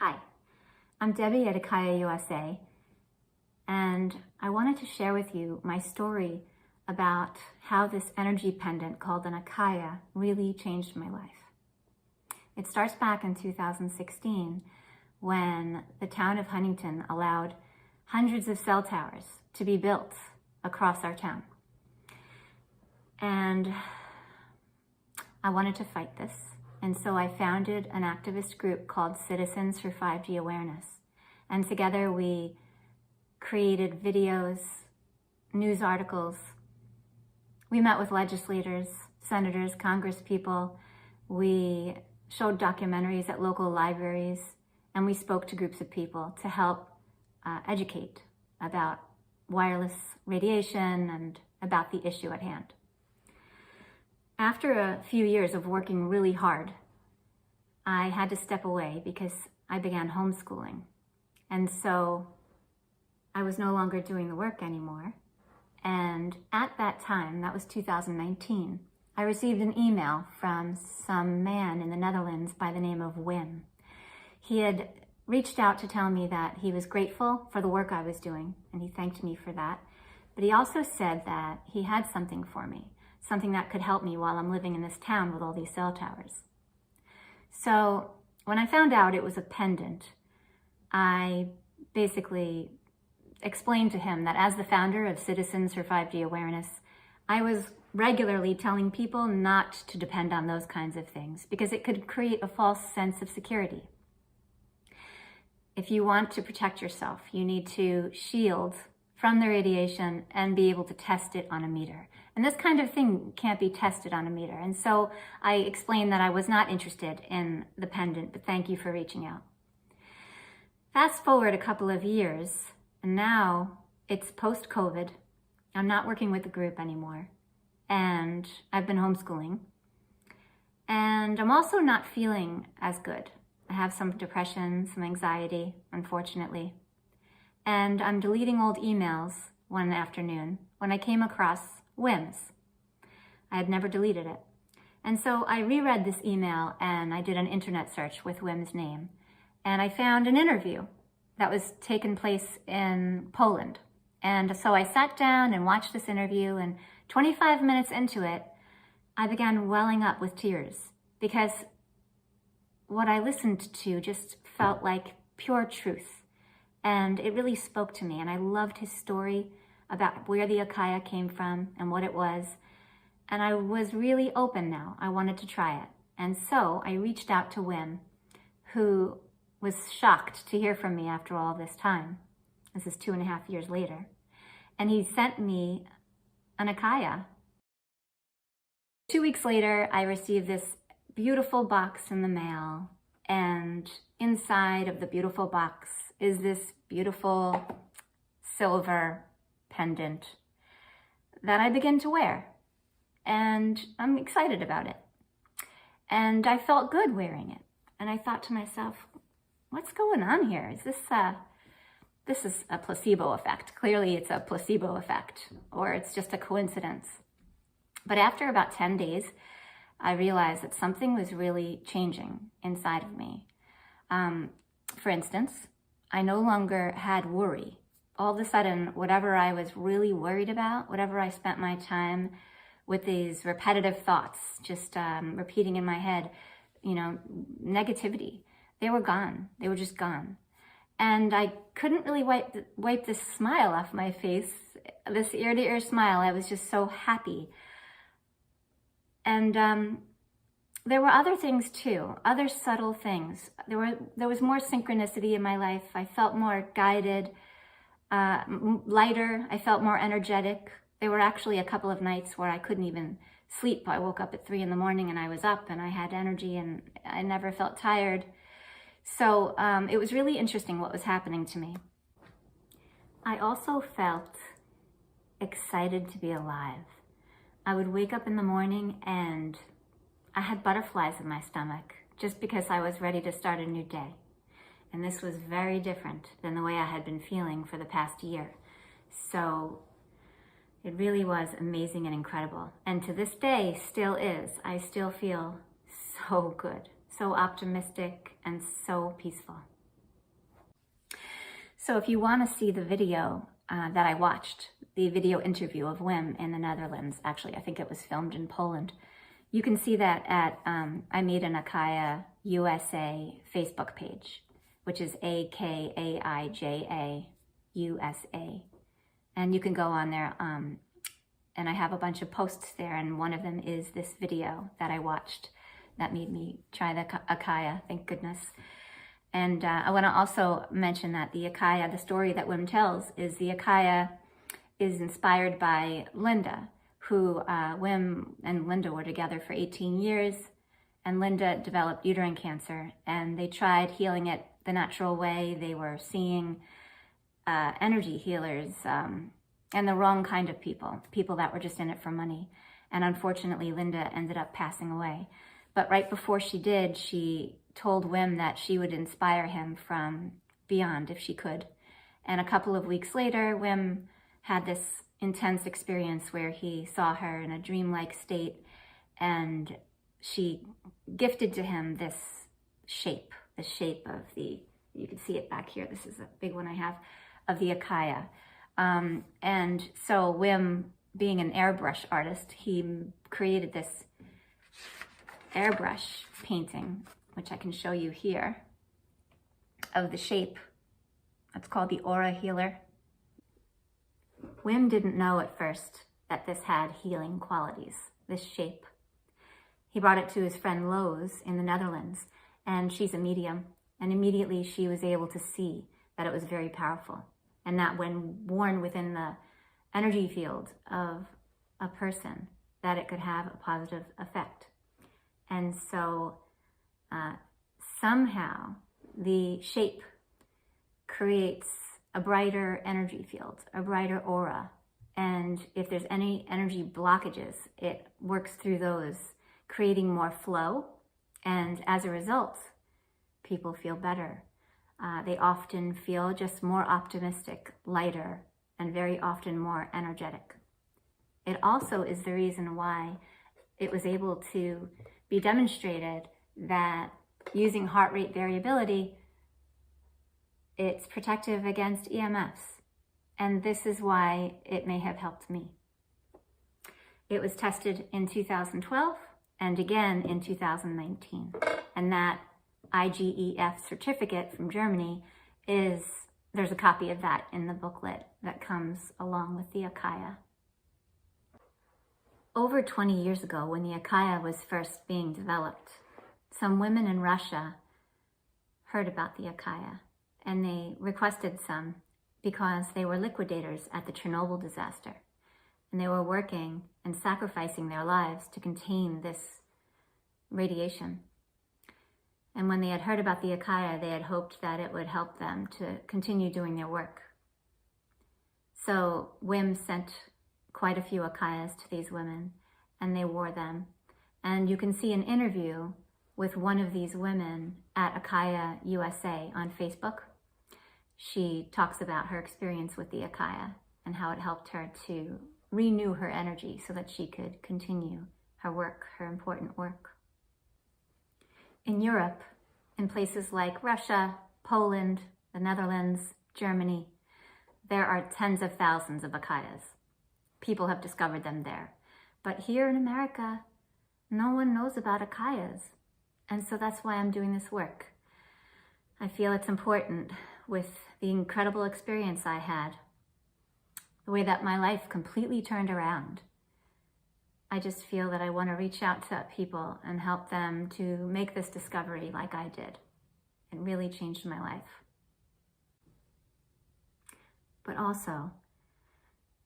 Hi, I'm Debbie at Akaija USA, and I wanted to share with you my story about how this energy pendant called an Akaija really changed my life. It starts back in 2016 when the town of Huntington allowed hundreds of cell towers to be built across our town. And I wanted to fight this. And so I founded an activist group called Citizens for 5G Awareness. And together we created videos, news articles. We met with legislators, senators, congresspeople. We showed documentaries at local libraries, and we spoke to groups of people to help educate about wireless radiation and about the issue at hand. After a few years of working really hard, I had to step away because I began homeschooling. And so I was no longer doing the work anymore. And at that time, that was 2019, I received an email from some man in the Netherlands by the name of Wim. He had reached out to tell me that he was grateful for the work I was doing, and he thanked me for that. But he also said that he had something for me, something that could help me while I'm living in this town with all these cell towers. So when I found out it was a pendant, I basically explained to him that as the founder of Citizens for 5G Awareness, I was regularly telling people not to depend on those kinds of things because it could create a false sense of security. If you want to protect yourself, you need to shield from the radiation and be able to test it on a meter. And this kind of thing can't be tested on a meter. And so I explained that I was not interested in the pendant, but thank you for reaching out. Fast forward a couple of years, and now it's post-COVID. I'm not working with the group anymore, and I've been homeschooling. And I'm also not feeling as good. I have some depression, some anxiety, unfortunately. And I'm deleting old emails one afternoon when I came across Wim's. I had never deleted it. And so I reread this email and I did an internet search with Wim's name. And I found an interview that was taking place in Poland. And so I sat down and watched this interview, and 25 minutes into it, I began welling up with tears because what I listened to just felt like pure truth. And it really spoke to me, and I loved his story about where the Akaija came from and what it was. And I was really open now. I wanted to try it. And so I reached out to Wim, who was shocked to hear from me after all this time. This is 2.5 years later. And he sent me an Akaija. 2 weeks later, I received this beautiful box in the mail. And inside of the beautiful box is this beautiful silver pendant that I begin to wear. And I'm excited about it. And I felt good wearing it. And I thought to myself, what's going on here? Is this is a placebo effect. Clearly it's a placebo effect, or it's just a coincidence. But after about 10 days, I realized that something was really changing inside of me. For instance, I no longer had worry. All of a sudden, whatever I was really worried about, whatever I spent my time with these repetitive thoughts, just repeating in my head, negativity, they were gone. They were just gone. And I couldn't really wipe this smile off my face, this ear-to-ear smile. I was just so happy. And there were other things too, other subtle things. There was more synchronicity in my life. I felt more guided, lighter. I felt more energetic. There were actually a couple of nights where I couldn't even sleep. I woke up at 3 in the morning and I was up and I had energy and I never felt tired. So it was really interesting what was happening to me. I also felt excited to be alive. I would wake up in the morning and I had butterflies in my stomach just because I was ready to start a new day. And this was very different than the way I had been feeling for the past year. So it really was amazing and incredible. And to this day, still is. I still feel so good, so optimistic, and so peaceful. So if you want to see the video that I watched, the video interview of Wim in the Netherlands, actually, I think it was filmed in Poland, you can see that at, I made an Akaija-USA Facebook page, which is Akaija-USA. And you can go on there, and I have a bunch of posts there, and one of them is this video that I watched that made me try the Akaija, thank goodness. And I want to also mention that the Akaija, the story that Wim tells, is the Akaija is inspired by Linda, who Wim and Linda were together for 18 years, and Linda developed uterine cancer, and they tried healing it the natural way. They were seeing energy healers and the wrong kind of people that were just in it for money. And unfortunately, Linda ended up passing away. But right before she did, she told Wim that she would inspire him from beyond if she could. And a couple of weeks later, Wim had this intense experience where he saw her in a dreamlike state, and she gifted to him this shape of the, you can see it back here, this is a big one I have, of the Akaija. And so Wim, being an airbrush artist, he created this airbrush painting, which I can show you here, of the shape. It's called the Aura Healer. Wim didn't know at first that this had healing qualities, this shape. He brought it to his friend Lowe's in the Netherlands, and she's a medium, and immediately she was able to see that it was very powerful, and that when worn within the energy field of a person, that it could have a positive effect. And so somehow the shape creates a brighter energy field, a brighter aura. And if there's any energy blockages, it works through those, creating more flow. And as a result, people feel better. They often feel just more optimistic, lighter, and very often more energetic. It also is the reason why it was able to be demonstrated that using heart rate variability, it's protective against EMFs. And this is why it may have helped me. It was tested in 2012 and again in 2019. And that IGEF certificate from Germany there's a copy of that in the booklet that comes along with the Akaija. Over 20 years ago, when the Akaija was first being developed, some women in Russia heard about the Akaija, and they requested some because they were liquidators at the Chernobyl disaster, and they were working and sacrificing their lives to contain this radiation. And when they had heard about the Akaija, they had hoped that it would help them to continue doing their work. So Wim sent quite a few Akaijas to these women, and they wore them. And you can see an interview with one of these women at Akaija-USA on Facebook. She talks about her experience with the Akaija and how it helped her to renew her energy so that she could continue her work, her important work. In Europe, in places like Russia, Poland, the Netherlands, Germany, there are tens of thousands of Akaijas. People have discovered them there. But here in America, no one knows about Akaijas. And so that's why I'm doing this work. I feel it's important with the incredible experience I had, the way that my life completely turned around. I just feel that I want to reach out to people and help them to make this discovery like I did. It really changed my life. But also,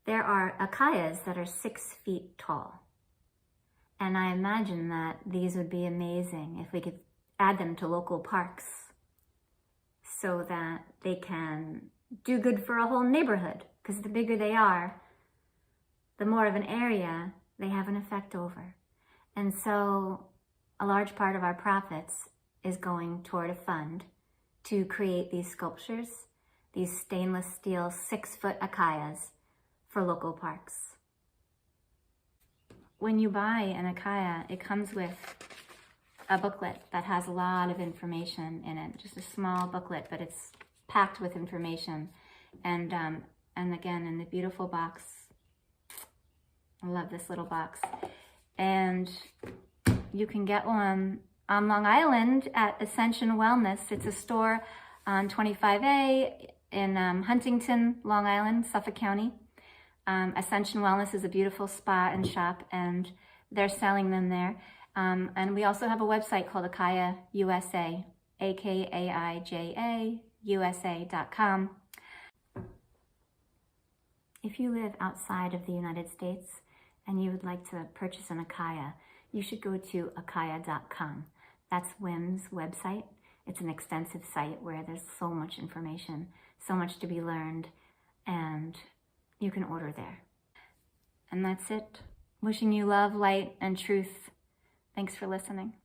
there are Akaijas that are 6 feet tall. And I imagine that these would be amazing if we could add them to local parks so that they can do good for a whole neighborhood. Because the bigger they are, the more of an area they have an effect over. And so a large part of our profits is going toward a fund to create these sculptures, these stainless steel 6-foot Akaijas for local parks. When you buy an Akaija, it comes with a booklet that has a lot of information in it, just a small booklet, but it's packed with information. And again, in the beautiful box, I love this little box. And you can get one on Long Island at Ascension Wellness. It's a store on 25A in Huntington, Long Island, Suffolk County. Ascension Wellness is a beautiful spa and shop, and they're selling them there. And we also have a website called Akaija USA, AKAIJA USA.com. If you live outside of the United States and you would like to purchase an Akaija, you should go to Akaija.com. That's WIM's website. It's an extensive site where there's so much information, so much to be learned, and you can order there. And that's it. Wishing you love, light, and truth. Thanks for listening.